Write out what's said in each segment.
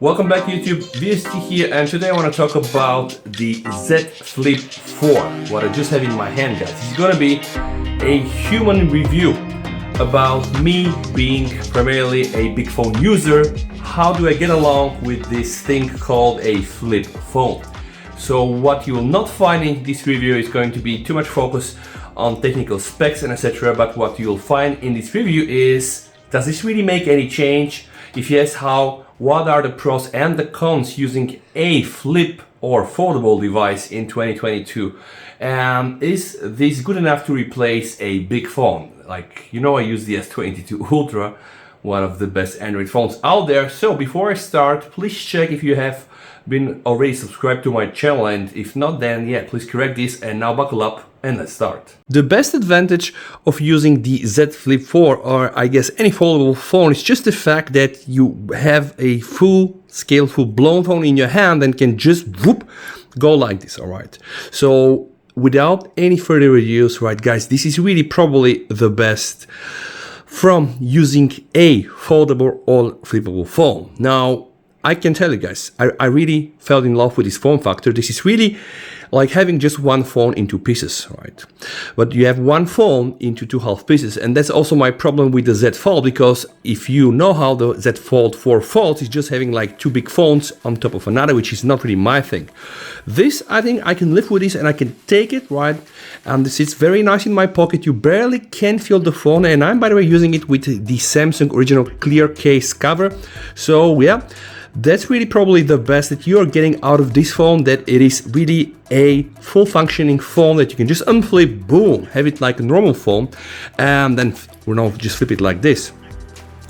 Welcome back YouTube, VST here, and today I want to talk about the Z Flip4, what I just have in my hand, guys. It's gonna be a human review about me being primarily a big phone user. How do I get along with this thing called a flip phone? So what you will not find in this review is going to be too much focus on technical specs and etc. But what you'll find in this review is, does this really make any change? If yes, how? What are the pros and the cons using a flip or foldable device in 2022? And is this good enough to replace a big phone? Like, you know, I use the S22 Ultra, one of the best Android phones out there. So before I start, please check if you have been already subscribed to my channel, and if not, then yeah, please correct this. And now buckle up and let's start. The best advantage of using the Z Flip4, or I guess any foldable phone, is just the fact that you have a full-scale, full-blown phone in your hand and can just whoop, go like this, all right? So without any further ado, right guys, this is really probably the best from using a foldable or flippable phone. Now, I can tell you guys, I really fell in love with this form factor. This is really like having just one phone in two pieces, right? But you have one phone into two half pieces, and that's also my problem with the Z Fold, because if you know how the Z Fold 4 folds, it's just having like two big phones on top of another, which is not really my thing. This, I think I can live with this and I can take it, right? And this sits very nice in my pocket. You barely can feel the phone, and I'm, by the way, using it with the Samsung original clear case cover. So yeah, that's really probably the best that you're getting out of this phone, that it is really a full functioning phone that you can just unflip, boom, have it like a normal phone, and then just flip it like this.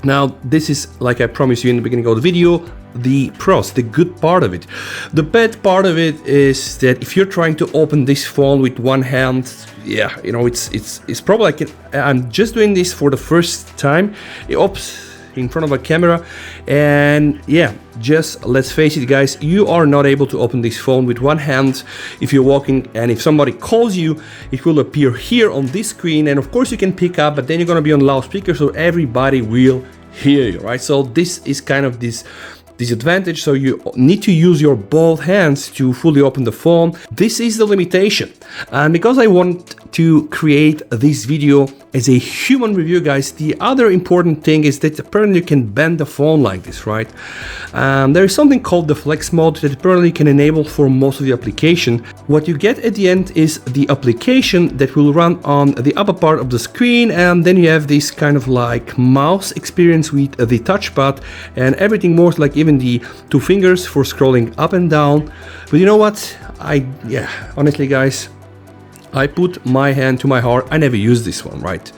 Now, this is, like I promised you in the beginning of the video, the pros, the good part of it. The bad part of it is that if you're trying to open this phone with one hand, yeah, you know, it's probably like I'm just doing this for the first time. Oops. In front of a camera, and yeah, just let's face it guys, you are not able to open this phone with one hand if you're walking, and if somebody calls you, it will appear here on this screen, and of course you can pick up, but then you're gonna be on loudspeaker, so everybody will hear you, right? So this is kind of this disadvantage, so you need to use your both hands to fully open the phone. This is the limitation, and because I want to create this video as a human review, guys, the other important thing is that apparently you can bend the phone like this, right? There is something called the flex mode that apparently can enable for most of the application. What you get at the end is the application that will run on the upper part of the screen, and then you have this kind of like mouse experience with the touchpad, and everything more like even the two fingers for scrolling up and down. But you know what? Honestly guys, I put my hand to my heart, I never use this one, right?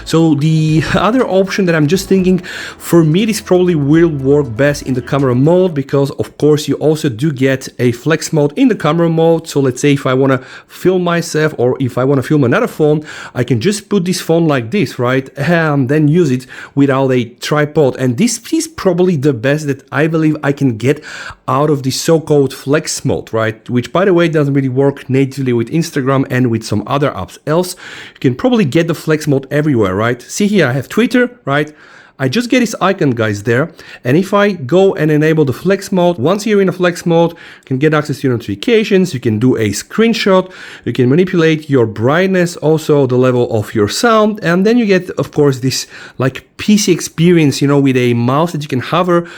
So the other option that I'm just thinking, for me this probably will work best in the camera mode, because of course you also do get a flex mode in the camera mode. So let's say if I want to film myself, or if I want to film another phone, I can just put this phone like this, right? And then use it without a tripod. And this is probably the best that I believe I can get out of the so-called flex mode, right? Which, by the way, doesn't really work natively with Instagram and with some other apps. Else you can probably get the flex mode everywhere, right? See here, I have Twitter, right? I just get this icon, guys, there, and if I go and enable the flex mode, once you're in a flex mode, you can get access to your notifications, you can do a screenshot, you can manipulate your brightness, also the level of your sound, and then you get, of course, this like PC experience, you know, with a mouse that you can hover.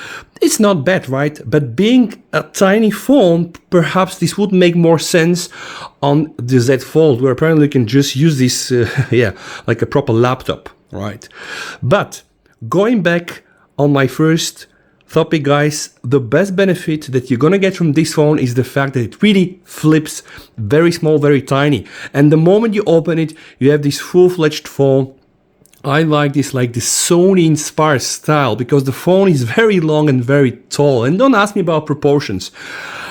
It's not bad, right? But being a tiny phone, perhaps this would make more sense on the Z Fold, where apparently you can just use this, like a proper laptop, right? But going back on my first topic, guys, the best benefit that you're gonna get from this phone is the fact that it really flips very small, very tiny. And the moment you open it, you have this full-fledged phone. I like this Sony inspired style, because the phone is very long and very tall. And don't ask me about proportions.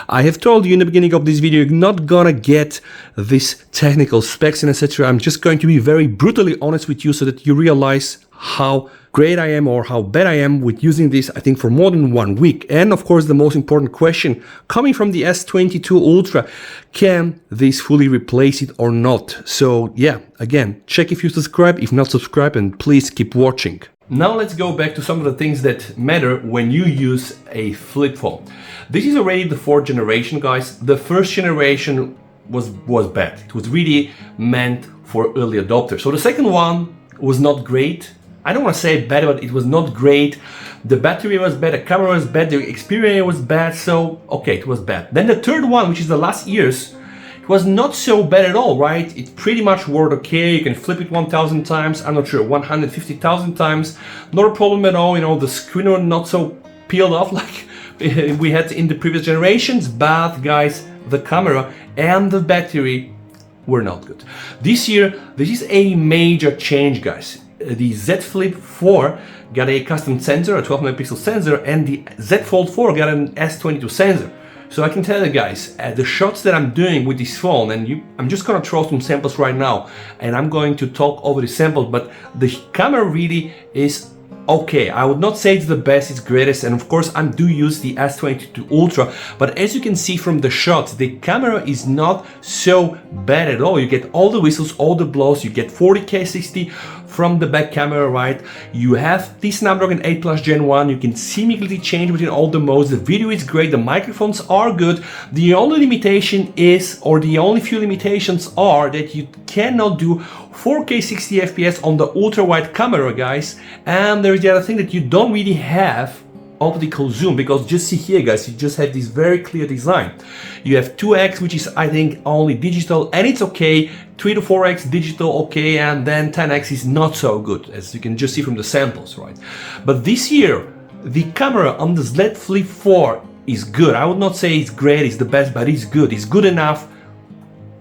I have told you in the beginning of this video, you're not gonna get this technical specs and etc. I'm just going to be very brutally honest with you so that you realize how great I am or how bad I am with using this, I think, for more than 1 week. And of course, the most important question coming from the S22 Ultra, can this fully replace it or not? So yeah, again, check if you subscribe, if not subscribe, and please keep watching. Now let's go back to some of the things that matter when you use a flip phone. This is already the 4th generation, guys. The 1st generation was bad. It was really meant for early adopters. So the 2nd one was not great. I don't want to say bad, but it was not great. The battery was bad, the camera was bad, the experience was bad, so okay, it was bad. Then the 3rd one, which is the last year's, it was not so bad at all, right? It pretty much worked okay. You can flip it 1,000 times, I'm not sure, 150,000 times. Not a problem at all, you know, the screen was not so peeled off like we had in the previous generations, but guys, the camera and the battery were not good. This year, this is a major change, guys. The Z Flip4 got a custom sensor, a 12 megapixel sensor, and the Z Fold4 got an S22 sensor. So I can tell you guys, the shots that I'm doing with this phone, and I'm just gonna throw some samples right now, and I'm going to talk over the samples, but the camera really is okay. I would not say it's the best, it's greatest, and of course I do use the S22 Ultra, but as you can see from the shots, the camera is not so bad at all. You get all the whistles, all the blows, you get 40K 60 from the back camera, right? You have the Snapdragon 8 Plus Gen 1, you can seamlessly change between all the modes, the video is great, the microphones are good. The only limitation is, or the only few limitations are that you cannot do 4K 60 FPS on the ultra wide camera, guys, and there's the other thing that you don't really have optical zoom, because just see here, guys, you just have this very clear design. You have 2x, which is I think only digital, and it's okay. 3 to 4x digital, okay, and then 10x is not so good, as you can just see from the samples, right? But this year, the camera on the Z Flip4 is good. I would not say it's great, it's the best, but it's good. It's good enough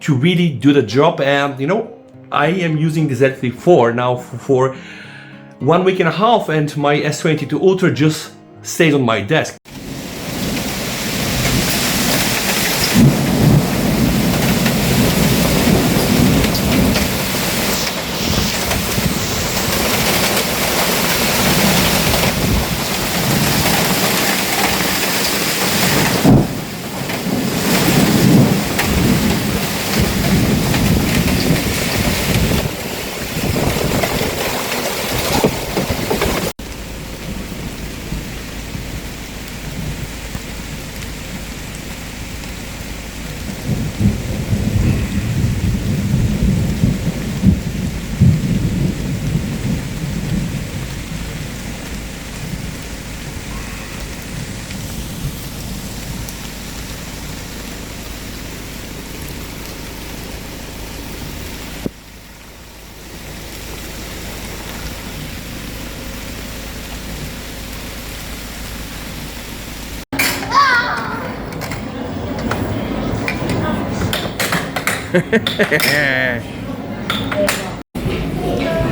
to really do the job, and you know, I am using the Z Flip4 now for 1 week and a half, and my S22 Ultra just stays on my desk.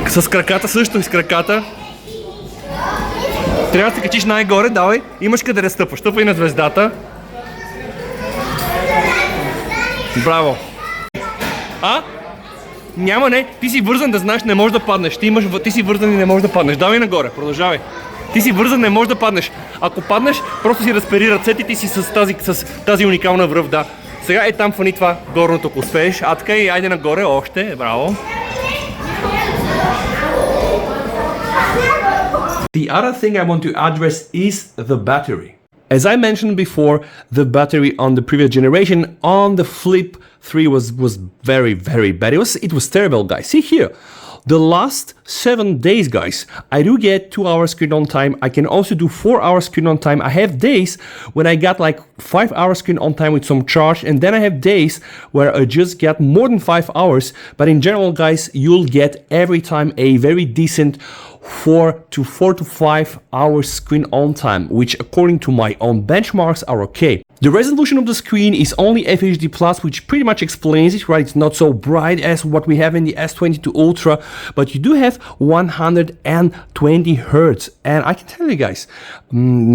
С краката също, и с краката. Трябва да се качиш най-горе, давай. Имаш къде да стъпаш. Стъпай на звездата. Браво. А? Няма, не. Ти си вързан, да знаеш, не можеш да паднеш. Ти си вързан и не можеш да паднеш. Давай нагоре, продължавай. Ти си вързан, не можеш да паднеш. Ако паднеш, просто си разпери ръцете, ти си с тази уникална връв, да. Сега е там фани това горното, ако успееш. А така и айде нагоре още. Браво. The other thing I want to address is the battery. As I mentioned before, the battery on the previous generation on the Flip 3 was very, very bad. It was terrible, guys. See here. The last 7 days, guys, I do get 2 hours screen on time. I can also do 4 hours screen on time. I have days when I got like 5 hours screen on time with some charge, and then I have days where I just get more than 5 hours. But in general, guys, you'll get every time a very decent 4 to 5 hours screen on time, which according to my own benchmarks are okay. The resolution of the screen is only FHD+, which pretty much explains it, right? It's not so bright as what we have in the S22 Ultra, but you do have 120 Hz. And I can tell you guys,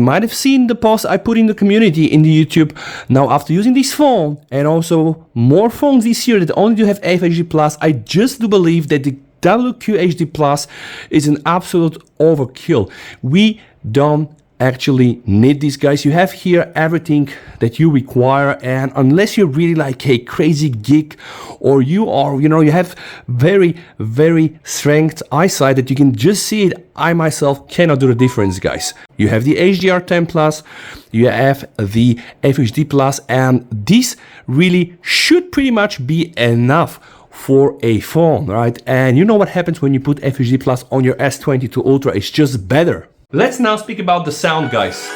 might have seen the post I put in the community in the YouTube. Now, after using this phone and also more phones this year that only do have FHD+, I just do believe that the WQHD Plus is an absolute overkill. We don't actually need these, guys. You have here everything that you require, and unless you're really like a crazy geek, or you are, you have very strength eyesight that you can just see it, I myself cannot do the difference, guys. You have the HDR10 Plus, you have the FHD Plus, and this really should pretty much be enough for a phone, right? And you know what happens when you put FHD Plus on your S22 Ultra? It's just better. Let's now speak about the sound, guys.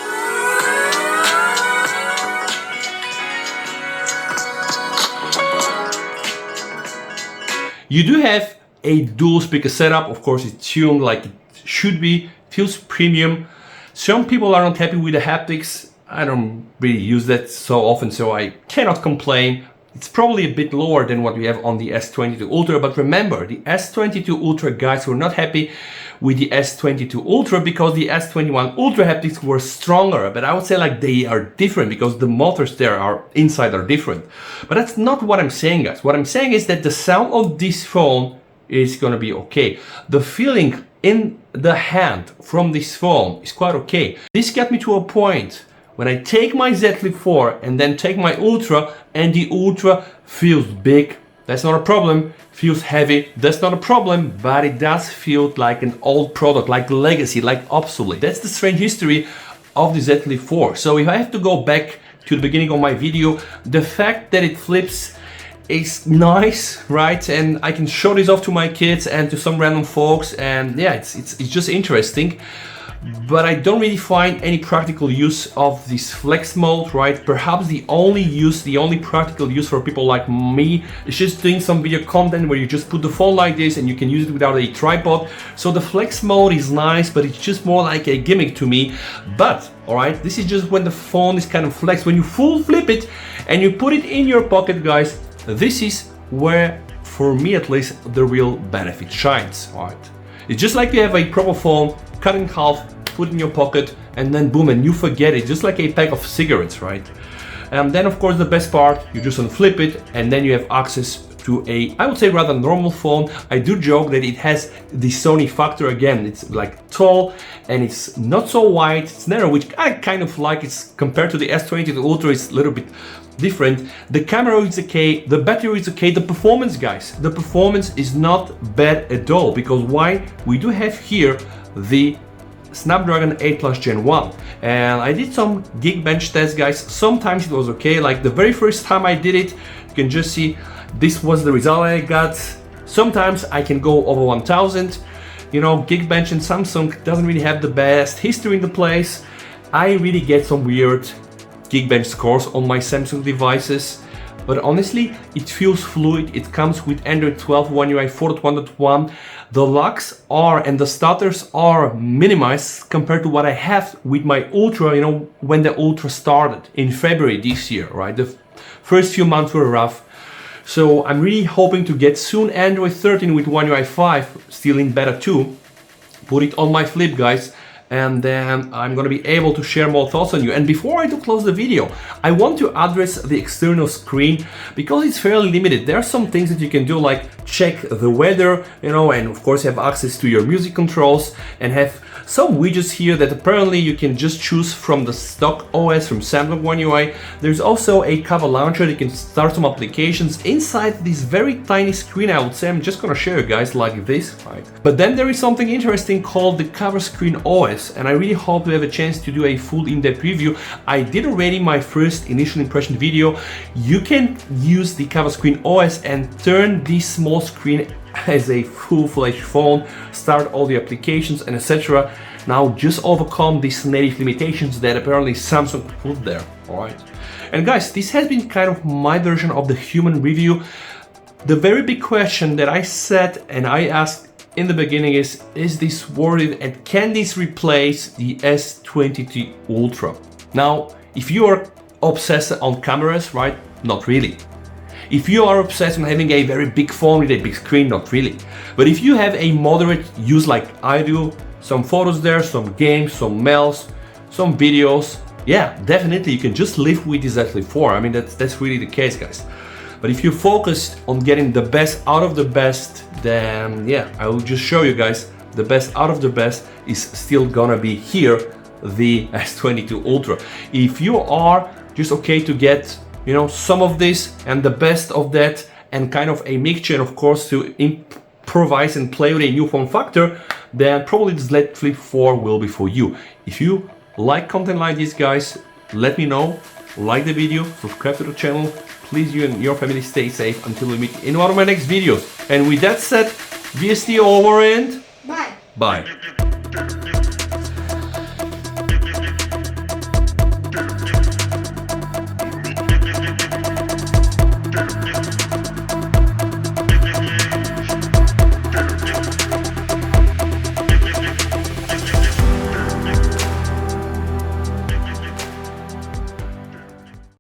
You do have a dual speaker setup. Of course, it's tuned like it should be. Feels premium. Some people are not happy with the haptics. I don't really use that so often, so I cannot complain. It's probably a bit lower than what we have on the S22 Ultra, but remember, the S22 Ultra guys were not happy with the S22 Ultra because the S21 Ultra haptics were stronger, but I would say like they are different because the motors there are inside are different. But that's not what I'm saying, guys. What I'm saying is that the sound of this phone is gonna be okay. The feeling in the hand from this phone is quite okay. This got me to a point when I take my Z Flip4 and then take my Ultra, and the Ultra feels big, that's not a problem. Feels heavy, that's not a problem, but it does feel like an old product, like legacy, like obsolete. That's the strange history of the Z Flip4. So if I have to go back to the beginning of my video, the fact that it flips is nice, right? And I can show this off to my kids and to some random folks, and yeah, it's just interesting. But I don't really find any practical use of this flex mode, right? Perhaps the only practical use for people like me is just doing some video content where you just put the phone like this and you can use it without a tripod. So the flex mode is nice, but it's just more like a gimmick to me. But, all right, this is just when the phone is kind of flexed. When you full flip it and you put it in your pocket, guys, this is where, for me at least, the real benefit shines, all right? It's just like you have a proper phone, cut in half, put in your pocket, and then boom, and you forget it, just like a pack of cigarettes, right? Then of course the best part, you just unflip it, and then you have access to a, I would say, rather normal phone. I do joke that it has the Sony factor again. It's like tall and it's not so wide, it's narrow, which I kind of like. It's compared to the S22 Ultra, it's a little bit different. The camera is okay, the battery is okay, the performance, guys, the performance is not bad at all, because why? We do have here the Snapdragon 8 Plus Gen 1, and I did some Geekbench tests, guys. Sometimes it was okay, like the very first time I did it, you can just see this was the result I got. Sometimes I can go over 1000. You know, Geekbench and Samsung doesn't really have the best history in the place. I really get some weird Geekbench scores on my Samsung devices, but honestly, it feels fluid. It comes with Android 12 One UI 4.1.1. The locks are and the stutters are minimized compared to what I have with my Ultra, you know, when the Ultra started in February this year, right? The first few months were rough. So I'm really hoping to get soon Android 13 with One UI 5, still in beta 2. Put it on my Flip, guys, and then I'm gonna be able to share more thoughts on you. And before I do close the video, I want to address the external screen because it's fairly limited. There are some things that you can do, like check the weather, you know, and of course have access to your music controls and have some widgets here that apparently you can just choose from the stock OS from Samsung One UI. There's also a cover launcher that you can start some applications inside this very tiny screen. I would say I'm just gonna show you guys like this, right? But then there is something interesting called the cover screen OS, and I really hope to have a chance to do a full in-depth review. I did already my first initial impression video. You can use the cover screen OS and turn this small screen as a full-fledged phone, start all the applications and etc. Now just overcome these native limitations that apparently Samsung put there, alright? And guys, this has been kind of my version of the human review. The very big question that I said and I asked in the beginning is this worth it, and can this replace the S22 Ultra? Now, if you are obsessed on cameras, right? Not really. If you are obsessed on having a very big phone with a big screen, not really. But if you have a moderate use like I do, some photos there, some games, some mails, some videos, yeah, definitely you can just live with this Z Flip4. I mean, that's really the case, guys. But if you're focused on getting the best out of the best, then yeah, I will just show you guys the best out of the best is still gonna be here, the S22 Ultra. If you are just okay to get, you know, some of this and the best of that and kind of a mixture, of course, to improvise and play with a new form factor, then probably the Z Flip4 will be for you. If you like content like this, guys, let me know. Like the video, subscribe to the channel. Please, you and your family stay safe until we meet in one of my next videos. And with that said, VST over and Bye. bye.